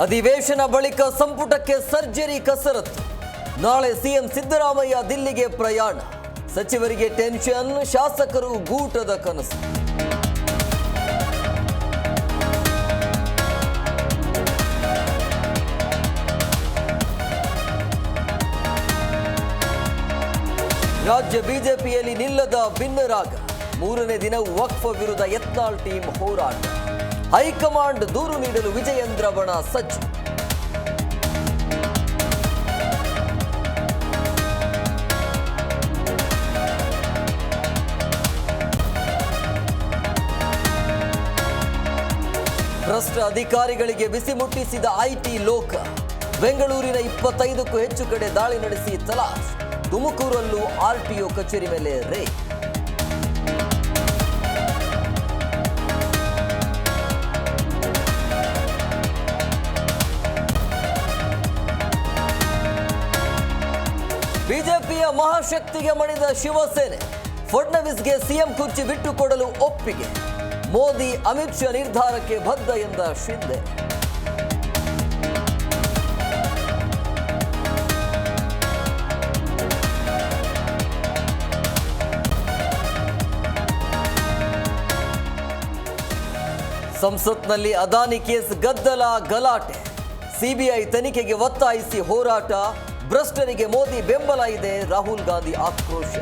ಅಧಿವೇಶನ ಬಳಿಕ ಸಂಪುಟಕ್ಕೆ ಸರ್ಜರಿ ಕಸರತ್ತು. ನಾಳೆ ಸಿಎಂ ಸಿದ್ದರಾಮಯ್ಯ ದಿಲ್ಲಿಗೆ ಪ್ರಯಾಣ. ಸಚಿವರಿಗೆ ಟೆನ್ಷನ್, ಶಾಸಕರು ಗೂಟದ ಕನಸು. ರಾಜ್ಯ ಬಿಜೆಪಿಯಲ್ಲಿ ನಿಲ್ಲದ ಭಿನ್ನರಾಗ. ಮೂರನೇ ದಿನ ವಕ್ಫ್ ವಿರುದ್ಧ ಯತ್ನಾಳ್ ಟೀಮ್ ಹೋರಾಟ. ಹೈಕಮಾಂಡ್ ದೂರು ನೀಡಲು ವಿಜಯೇಂದ್ರ ಬಣ ಸಜ್ಜು. ಭ್ರಷ್ಟ ಅಧಿಕಾರಿಗಳಿಗೆ ಬಿಸಿ ಮುಟ್ಟಿಸಿದ ಐಟಿ ಲೋಕ. ಬೆಂಗಳೂರಿನ 25ಕ್ಕೂ ಹೆಚ್ಚು ಕಡೆ ದಾಳಿ ನಡೆಸಿ ತಲಾಶ್. ತುಮಕೂರಲ್ಲೂ ಆರ್ಟಿಒ ಕಚೇರಿ ಮೇಲೆ ರೇಡ್. ಬಿಜೆಪಿಯ ಮಹಾಶಕ್ತಿಗೆ ಮಣಿದ ಶಿವಸೇನೆ. ಫಡ್ನವೀಸ್ಗೆ ಸಿಎಂ ಕುರ್ಚಿ ಬಿಟ್ಟುಕೊಡಲು ಒಪ್ಪಿಗೆ. ಮೋದಿ ಅಮಿತ್ ಶಾ ನಿರ್ಧಾರಕ್ಕೆ ಬದ್ಧ ಎಂದ ಶಿಂದೆ. ಸಂಸತ್ನಲ್ಲಿ ಅದಾನಿ ಕೇಸ್ ಗದ್ದಲ, ಗಲಾಟೆ. ಸಿಬಿಐ ತನಿಖೆಗೆ ಒತ್ತಾಯಿಸಿ ಹೋರಾಟ. ಭ್ರಷ್ಟರಿಗೆ ಮೋದಿ ಬೆಂಬಲ ಇದೆ, ರಾಹುಲ್ ಗಾಂಧಿ ಆಕ್ರೋಶ.